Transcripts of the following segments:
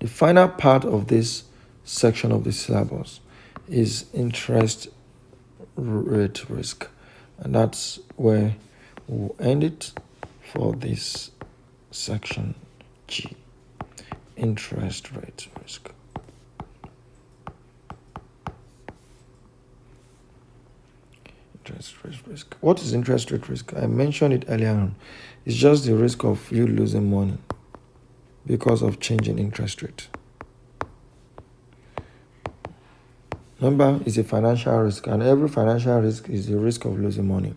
the final part of this section of the syllabus is interest rate risk, and that's where we'll end it for this section G, interest rate risk. Interest rate risk. What is interest rate risk? I mentioned it earlier on. It's just the risk of you losing money because of changing interest rate. Remember, it's a financial risk, and every financial risk is the risk of losing money.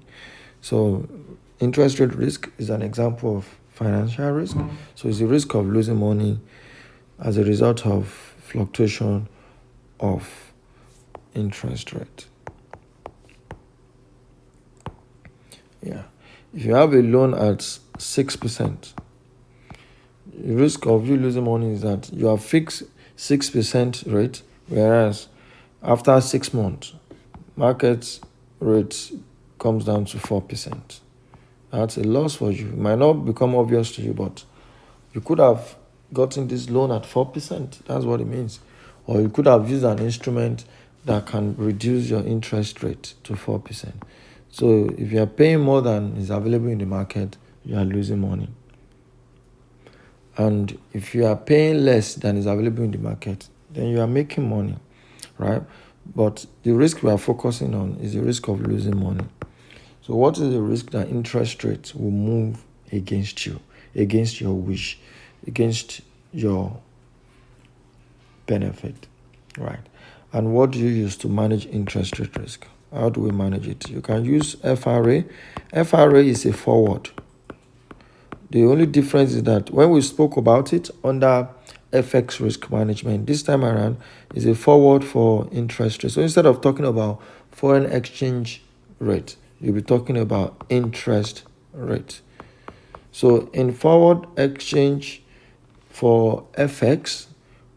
So interest rate risk is an example of financial risk. So it's the risk of losing money as a result of fluctuation of interest rate. Yeah. If you have a loan at 6%, the risk of you losing money is that you have fixed 6% rate, whereas after 6 months, market rate comes down to 4%. That's a loss for you. It might not become obvious to you, but you could have gotten this loan at 4%. That's what it means. Or you could have used an instrument that can reduce your interest rate to 4%. So if you are paying more than is available in the market, you are losing money. And if you are paying less than is available in the market, then you are making money, right? But the risk we are focusing on is the risk of losing money. So what is the risk that interest rates will move against you, against your wish, against your benefit, right? And what do you use to manage interest rate risk? How do we manage it? You can use FRA. FRA is a forward. The only difference is that when we spoke about it under FX risk management, this time around is a forward for interest rate. So instead of talking about foreign exchange rate, you'll be talking about interest rate. So in forward exchange for FX,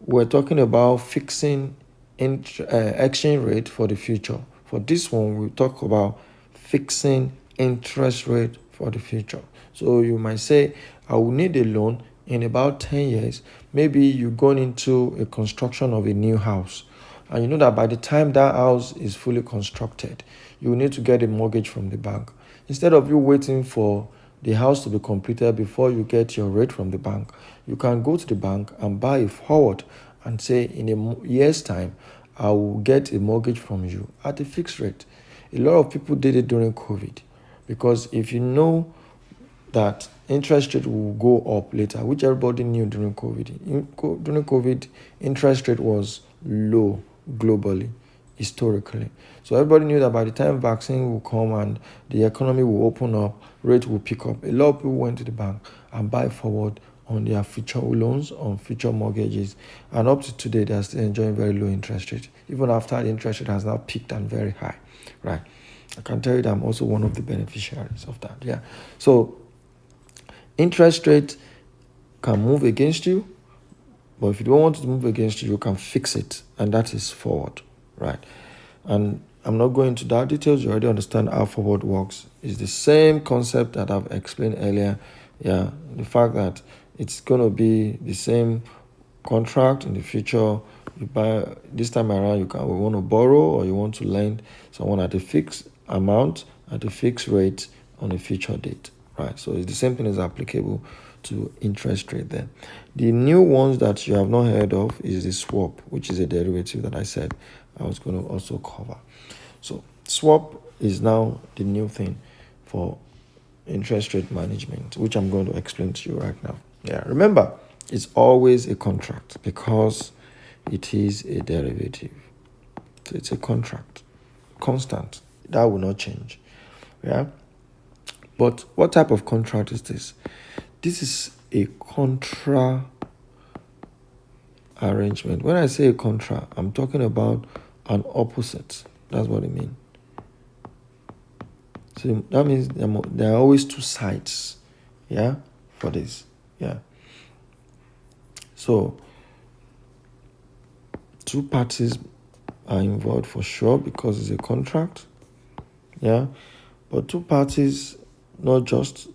we're talking about fixing exchange rate for the future. For this one, we talk about fixing interest rate for the future. So you might say, I will need a loan in about 10 years. Maybe you're going into a construction of a new house, and you know that by the time that house is fully constructed, you need to get a mortgage from the bank. Instead of you waiting for the house to be completed before you get your rate from the bank, you can go to the bank and buy a forward and say, in a year's time, I will get a mortgage from you at a fixed rate. A lot of people did it during COVID, because if you know that interest rate will go up later, which everybody knew during COVID. During COVID, interest rate was low globally, historically. So everybody knew that by the time vaccine will come and the economy will open up, rate will pick up. A lot of people went to the bank and buy forward on their future loans, on future mortgages. And up to today, they're still enjoying very low interest rate, even after the interest rate has now peaked and very high, right? I can tell you that I'm also one of the beneficiaries of that, yeah. So interest rate can move against you, but if you don't want it to move against you, you can fix it, and that is forward, right? And I'm not going into that details. You already understand how forward works. It's the same concept that I've explained earlier. Yeah, the fact that it's going to be the same contract in the future. You buy this time around, you want to borrow, or you want to lend someone at a fixed amount, at a fixed rate on a future date, right? So it's the same thing is applicable to interest rate there. The new ones that you have not heard of is the swap, which is a derivative that I said I was going to also cover. So swap is now the new thing for interest rate management, which I'm going to explain to you right now. Yeah, remember, it's always a contract because it is a derivative. So it's a contract, constant. That will not change. Yeah. But what type of contract is this? This is a contra arrangement. When I say a contra, I'm talking about an opposite. That's what I mean. So that means there are always two sides, yeah, for this, yeah. So two parties are involved for sure because it's a contract, yeah. But two parties not just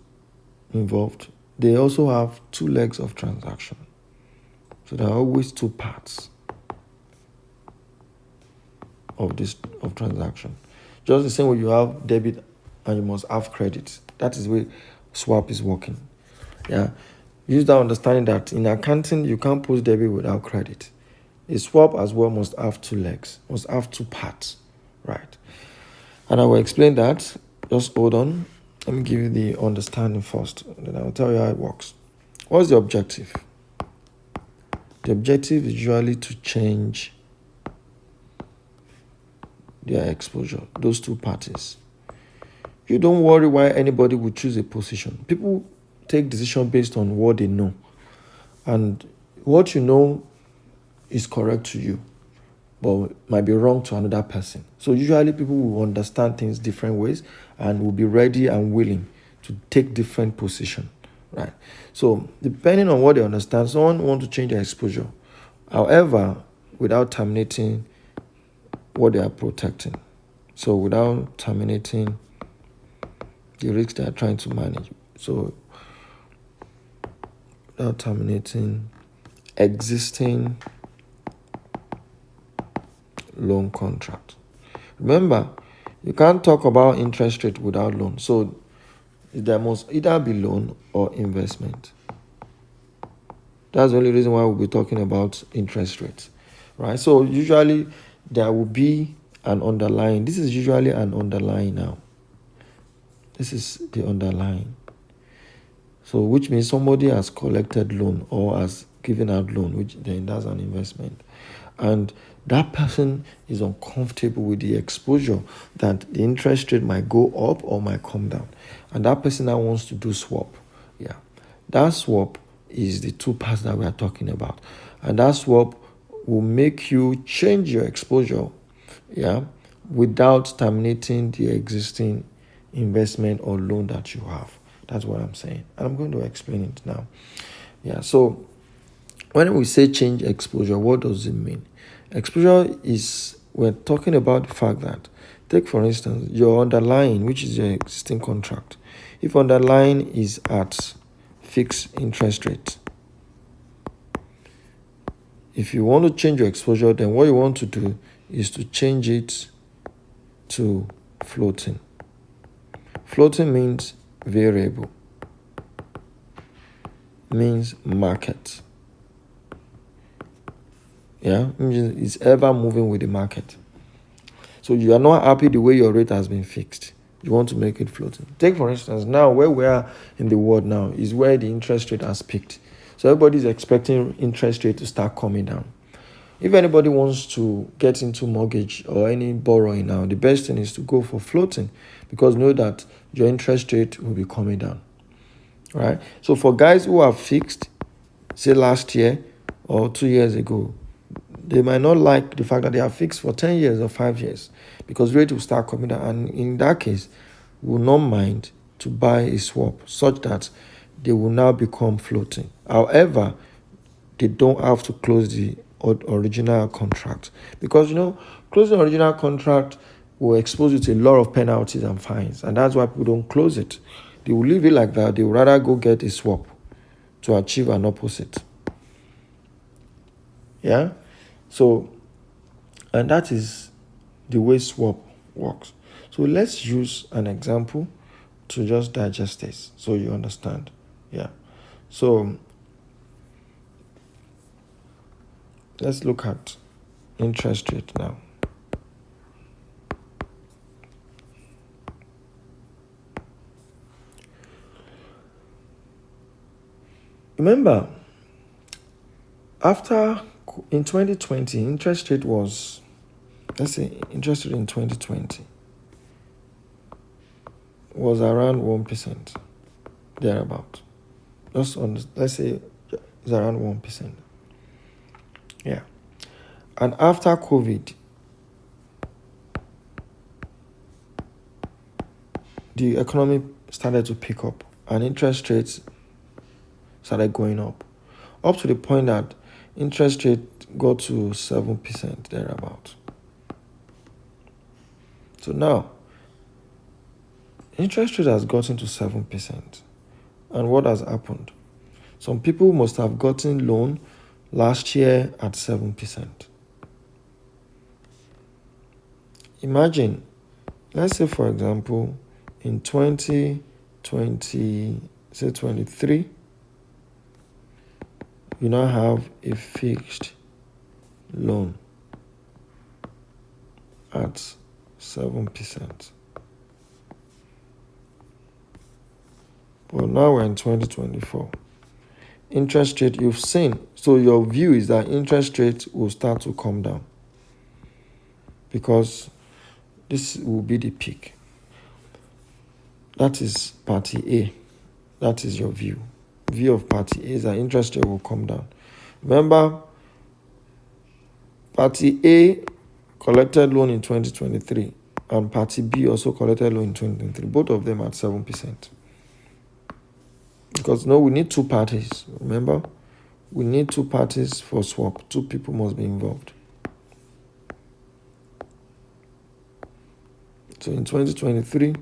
involved, they also have two legs of transaction. So there are always two parts of transaction. Just the same way you have debit and you must have credit. That is where swap is working. Yeah. Use that understanding that in accounting you can't post debit without credit. A swap as well must have two legs, must have two parts, right? And I will explain that. Just hold on. Let me give you the understanding first, then I will tell you how it works. What's the objective? The objective is usually to change their exposure, those two parties. You don't worry why anybody would choose a position. People take decision based on what they know. And what you know is correct to you, but might be wrong to another person. So usually people will understand things different ways and will be ready and willing to take different position, right? So depending on what they understand, someone wants to change their exposure, however, without terminating what they are protecting. So without terminating the risk they are trying to manage. So without terminating existing loan contract. Remember, you can't talk about interest rate without loan. So there must either be loan or investment. That's the only reason why we'll be talking about interest rates, right? So usually there will be an underlying. This is usually an underlying now. This is the underlying. So which means somebody has collected loan or has given out loan, which then that's an investment. And that person is uncomfortable with the exposure that the interest rate might go up or might come down. And that person now wants to do swap. Yeah. That swap is the two parts that we are talking about. And that swap will make you change your exposure, yeah, without terminating the existing investment or loan that you have. That's what I'm saying. And I'm going to explain it now. Yeah, so when we say change exposure, what does it mean? Exposure is, we're talking about the fact that, take for instance, your underlying, which is your existing contract. If underlying is at fixed interest rate, if you want to change your exposure, then what you want to do is to change it to floating. Floating means variable, means market. Yeah, it's ever moving with the market. So you are not happy the way your rate has been fixed. You want to make it floating. Take for instance, now where we are in the world now is where the interest rate has peaked. So everybody is expecting interest rate to start coming down. If anybody wants to get into mortgage or any borrowing now, the best thing is to go for floating, because know that your interest rate will be coming down. Right? So for guys who are fixed, say last year or 2 years ago, they might not like the fact that they are fixed for 10 years or 5 years, because rate will start coming down. And in that case, will not mind to buy a swap such that they will now become floating. However, they don't have to close the original contract, because closing the original contract will expose you to a lot of penalties and fines, and that's why people don't close it. They will leave it like that. They would rather go get a swap to achieve an opposite. Yeah. So, and that is the way swap works. So let's use an example to just digest this so you understand. Yeah. So let's look at interest rate now. Remember, in 2020, interest rate was, let's say interest rate in 2020 was around 1%, thereabout. Let's say it's around 1%. Yeah. And after COVID, the economy started to pick up and interest rates started going up to the point that interest rate got to 7% thereabout. So now, interest rate has gotten to 7%. And what has happened? Some people must have gotten loan last year at 7%. Imagine, let's say for example, in 2020, say 23, you now have a fixed loan at 7%. But now we're in 2024. Interest rate you've seen. So your view is that interest rates will start to come down because this will be the peak. That is party A. That is your view. View of party A is that interest rate will come down. Remember, party A collected loan in 2023 and party B also collected loan in 2023. Both of them at 7%. Because no, we need two parties. Remember, we need two parties for swap. Two people must be involved. So in 2023,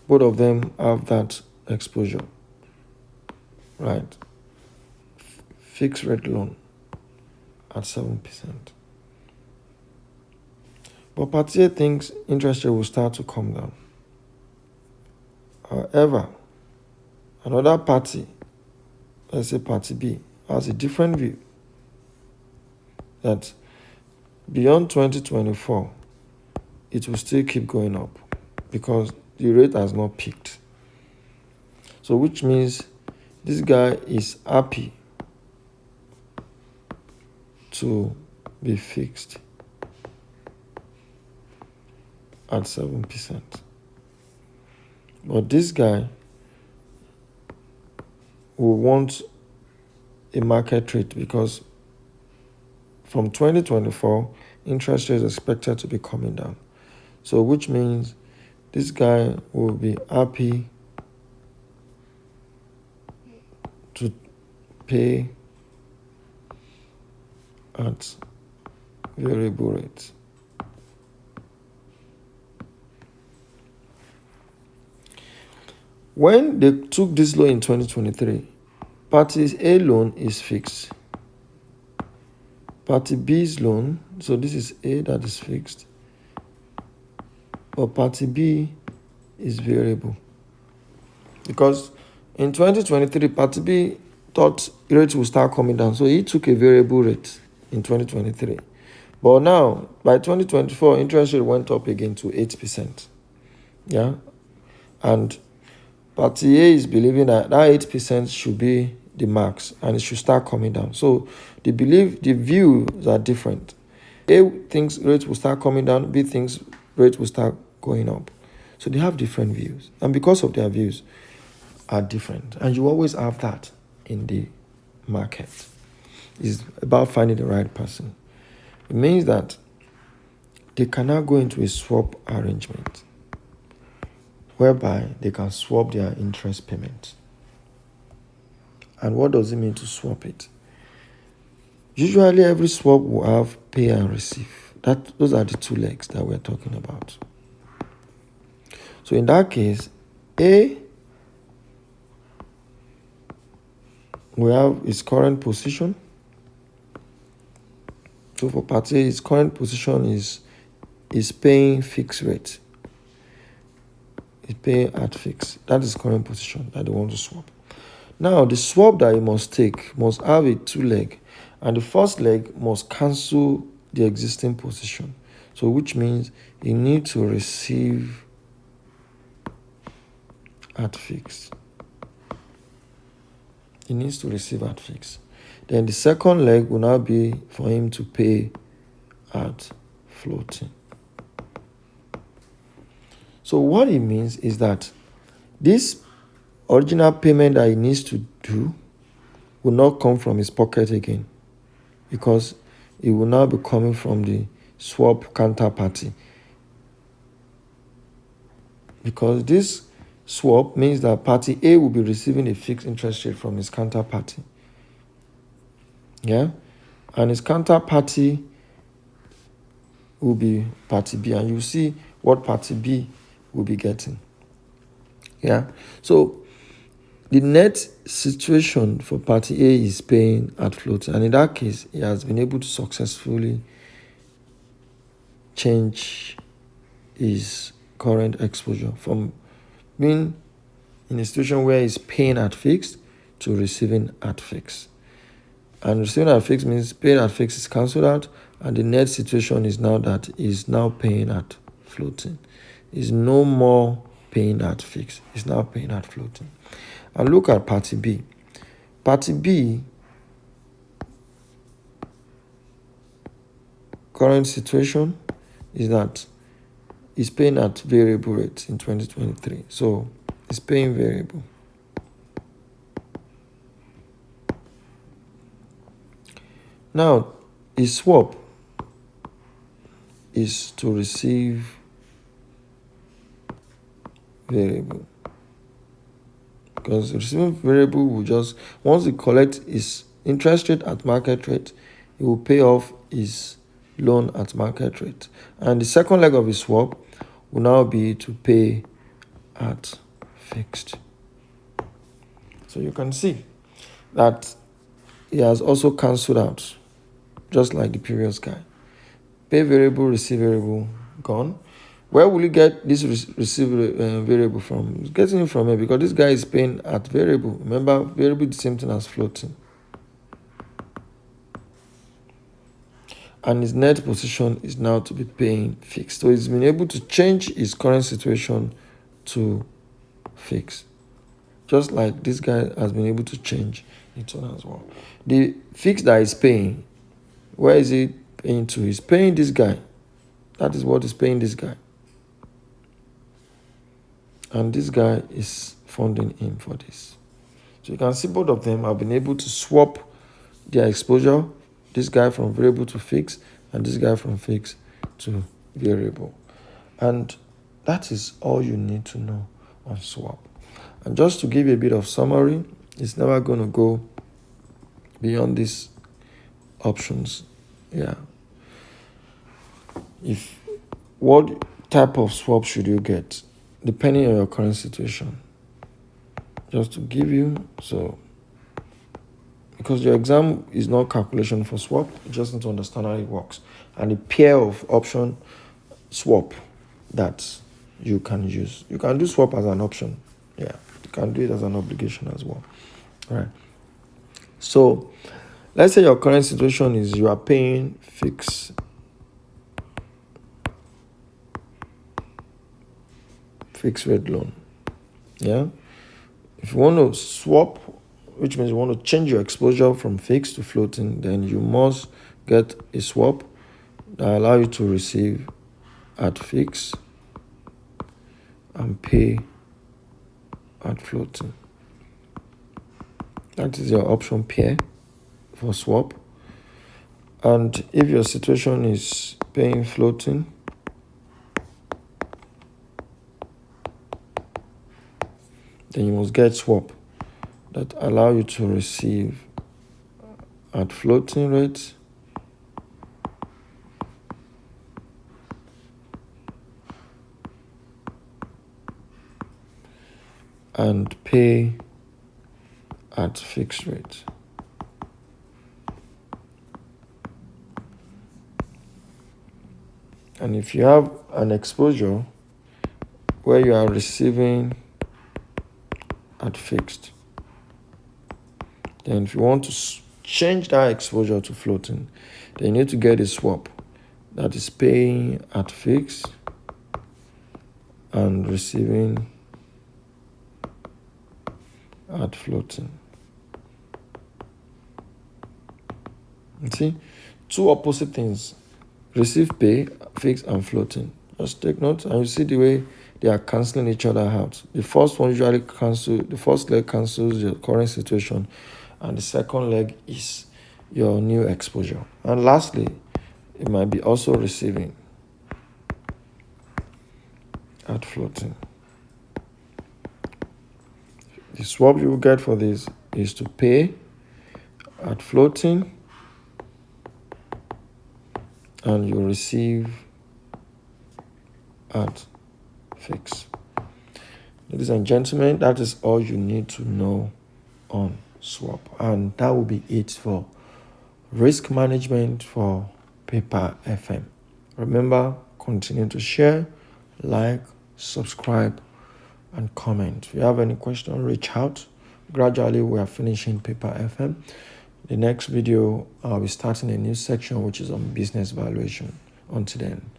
both of them have that exposure, right? Fixed rate loan at 7%. But party A thinks interest rate will start to come down. However, another party, let's say party B, has a different view that beyond 2024, it will still keep going up because the rate has not peaked. So which means this guy is happy to be fixed at 7%. But this guy will want a market rate because from 2024, interest rates is expected to be coming down. So which means this guy will be happy to pay at variable rates. When they took this loan in 2023, party A loan is fixed. Party B's loan, so this is A that is fixed, but party B is variable. Because in 2023, party B thought rates will start coming down, so he took a variable rate in 2023. But now, by 2024, interest rate went up again to 8%. Yeah, and party A is believing that 8% should be the max and it should start coming down. So the views are different. A thinks rates will start coming down, B thinks rates will start going up. So they have different views. And because of their views are different, and you always have that in the market. It's about finding the right person. It means that they cannot go into a swap arrangement whereby they can swap their interest payment. And what does it mean to swap it? Usually every swap will have pay and receive. Those are the two legs that we're talking about. So in that case, A will have its current position. So for party A, its current position is paying fixed rate. It's paying at fixed. That is current position that they want to swap. Now, the swap that you must take must have a two leg, and the first leg must cancel the existing position. So which means you need to receive at fixed. He needs to receive at fixed. Then the second leg will now be for him to pay at floating. So what it means is that this original payment that he needs to do will not come from his pocket again, because it will now be coming from the swap counterparty. Because this swap means that party A will be receiving a fixed interest rate from his counterparty. Yeah? And his counterparty will be party B, and you see what party B will be getting. Yeah? So the net situation for party A is paying at floating, and in that case, he has been able to successfully change his current exposure from being in a situation where he's paying at fixed to receiving at fixed. And receiving at fixed means paying at fixed is cancelled out, and the net situation is now that he's now paying at floating. He's no more paying at fixed. He's now paying at floating. And look at party B. Party B, current situation is that he's paying at variable rate in 2023. So he's paying variable. Now, his swap is to receive variable. Because receiving variable will just, once he collects his interest rate at market rate, he will pay off his loan at market rate. And the second leg of his swap will now be to pay at fixed. So you can see that he has also cancelled out, just like the previous guy. Pay variable, receive variable, gone. Where will you get this receive variable from? He's getting it from here because this guy is paying at variable. Remember, variable is the same thing as floating. And his net position is now to be paying fixed. So he's been able to change his current situation to fixed. Just like this guy has been able to change it on as well. The fixed that he's paying, where is he paying to? He's paying this guy. That is what he's paying this guy. And this guy is funding him for this. So you can see both of them have been able to swap their exposure, this guy from variable to fixed, and this guy from fixed to variable. And that is all you need to know on swap. And just to give you a bit of summary, it's never going to go beyond these options. Yeah. What type of swap should you get? Depending on your current situation. Just to give you, so because your exam is not calculation for swap, you just need to understand how it works. And a pair of option swap that you can use. You can do swap as an option. Yeah, you can do it as an obligation as well. All right. So let's say your current situation is you are paying fixed rate loan. Yeah. If you want to swap, which means you want to change your exposure from fixed to floating, then you must get a swap that allow you to receive at fixed and pay at floating. That is your option pair for swap. And if your situation is paying floating, then you must get swap that allow you to receive at floating rate and pay at fixed rate. And if you have an exposure where you are receiving at fixed, then if you want to change that exposure to floating, then you need to get a swap that is paying at fixed and receiving at floating. You see, two opposite things: receive pay, fixed and floating. Just take note, and you see the way they are cancelling each other out. The first one usually the first leg cancels your current situation, and the second leg is your new exposure. And lastly, it might be also receiving at floating. The swap you will get for this is to pay at floating and you receive at fixed. Ladies and gentlemen, that is all you need to know on swap, and that will be it for risk management for Paper FM. Remember, continue to share, like, subscribe, and comment. If you have any question, reach out. Gradually we are finishing Paper FM. The next video I'll be starting a new section which is on business valuation. Until then,